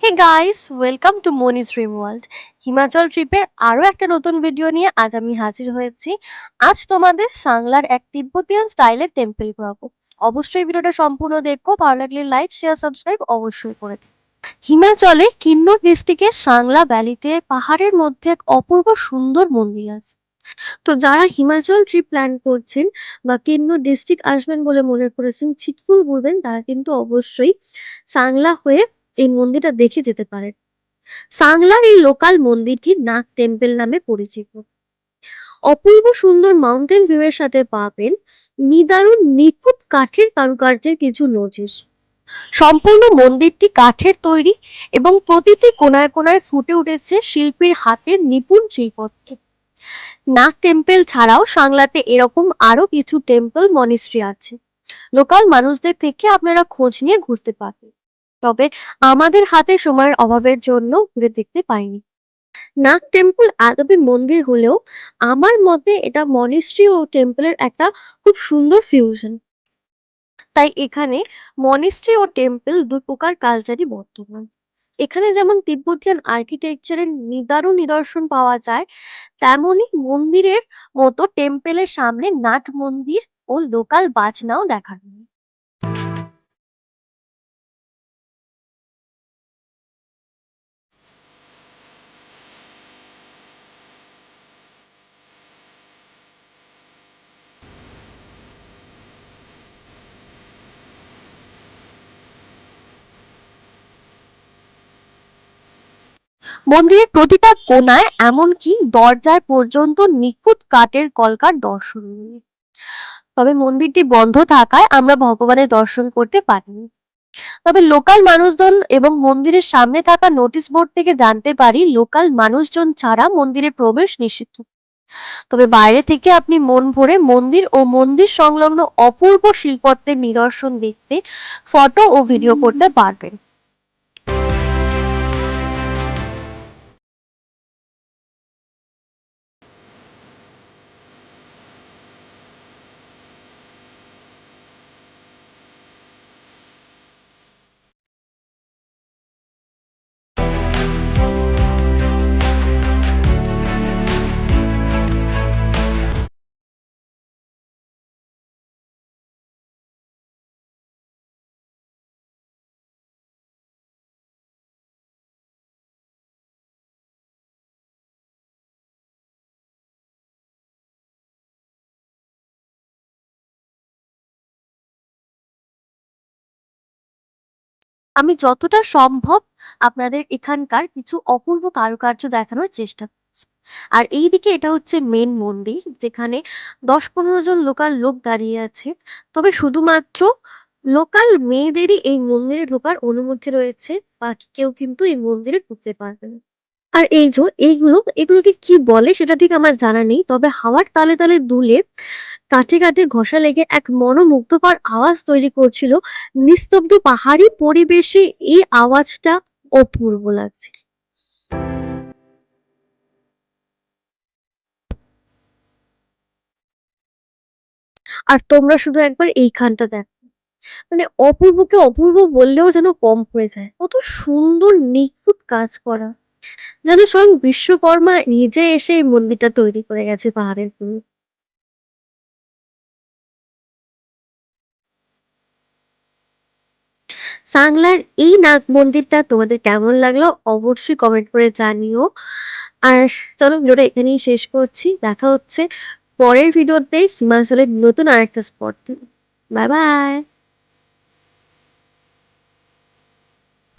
Hey guys, welcome to মনিস dream world. Himachal ট্রিপের আরো একটা নতুন ভিডিও নিয়ে আজ আমি হাজির হয়েছি। আজ তোমাদের সাংলার এক তিব্বতিয়ান স্টাইলের টেম্পল ঘোরাবো। অবশ্যই ভিডিওটা সম্পূর্ণ দেখো, ভালো লাগলে লাইক শেয়ার সাবস্ক্রাইব অবশ্যই করে দিও। হিমাচলে কিন্নর ডিস্ট্রিক্টের সাংলা ভ্যালিতে পাহাড়ের মধ্যে এক অপূর্ব সুন্দর মন্দির আছে। তো যারা হিমাচল ট্রিপ প্ল্যান করছেন বা কিন্নর ডিস্ট্রিক্ট আসবেন বলে মনে করেছেন, ছিটকুল ঘুরবেন, তারা কিন্তু অবশ্যই সাংলা হয়ে এই মন্দিরটা দেখে যেতে পারেন। সাংলার এই লোকাল মন্দিরটি নাগ টেম্পল নামে পরিচিত। অপূর্ব সুন্দর মাউন্টেন ভিউ এর সাথে পাবেন নিদারুণ নিখুঁত কাঠের কারুকার্যের কিছু নজির। সম্পূর্ণ মন্দিরটি কাঠের তৈরি এবং প্রতিটি কোণায় কোণায় ফুটে উঠেছে শিল্পীর হাতের নিপুণ শিল্পত্ব। নাগ টেম্পল ছাড়াও সাংলাতে এরকম আরো কিছু টেম্পল মনিস্ট্রি আছে। লোকাল মানুষদের থেকে আপনারা খোঁজ নিয়ে ঘুরতে পারবেন। তবে আমাদের হাতে সময়ের অভাবের জন্য ঘুরে দেখতে পাইনি। নাগ টেম্পল আদবে মন্দির হলেও আমার মতে এটা মনিস্ট্রি ও টেম্পলের একটা খুব সুন্দর ফিউশন। তাই এখানে মনিস্ট্রি ও টেম্পল দুই প্রকার কালচারই বর্তমান। এখানে যেমন তিব্বতিয়ান আর্কিটেকচারের নিদারুণ নিদর্শন পাওয়া যায়, তেমনই মন্দিরের মতো টেম্পলের সামনে নাট মন্দির ও লোকাল বাজনাও দেখানো হয়। মন্দিরের প্রতিটা কোণায় এমনকি দরজায় পর্যন্ত নিখুঁত কাঠের কলকার দর্শন মিলে। তবে মন্দিরটি বন্ধ থাকায় আমরা ভগবানের দর্শন করতে পারিনি। তবে লোকাল মানুষজন এবং মন্দিরের সামনে থাকা নোটিশ বোর্ড থেকে জানতে পারি লোকাল মানুষজন ছাড়া মন্দিরে প্রবেশ নিষিদ্ধ। তবে বাইরে থেকে আপনি মন ভরে মন্দির ও মন্দির সংলগ্ন অপূর্ব শিল্পত্বের নিদর্শন দেখতে, ফটো ও ভিডিও করতে পারবেন। আমি যতটা সম্ভব আপনাদের এখানকার কিছু অপূর্ব কারুকার্য দেখানোর চেষ্টা করছি। আর এইদিকে এটা হচ্ছে মেন মন্দির, যেখানে ১০-১৫ জন লোকাল লোক দাঁড়িয়ে আছে। তবে শুধুমাত্র লোকাল মেয়েদেরই এই মন্দিরে ঢোকার অনুমতি রয়েছে, বাকি কেউ কিন্তু এই মন্দিরে ঢুকতে পারবে না। আর এই যে এগুলোকে কি বলে সেটা ঠিক আমার জানা নেই, তবে হাওয়ার তালে তালে দুলে কাঠে কাঠে ঘষা লেগে এক মনোমুগ্ধকর আওয়াজ তৈরি করছিল। নিস্তব্ধ পাহাড়ি পরিবেশে এই আওয়াজটা অপূর্ব লাগছে। আর তোমরা শুধু একবার এইখানটা দেখো, মানে অপূর্বকে অপূর্ব বললেও যেন কম পড়ে যায়, কত সুন্দর নিখুঁত কাজ করা, যেন স্বয়ং বিশ্বকর্মা নিজে এসে এই মন্দিরটা তৈরি করে গেছে পাহাড়ের উপর। সাংলার এই নাগ মন্দিরটা তোমাদের কেমন লাগলো অবশ্যই কমেন্ট করে জানিও। আর চলো ভিডিওটা এখানেই শেষ করছি, দেখা হচ্ছে পরের ভিডিওতে হিমাচলের নতুন আরেকটা স্পট। Bye bye.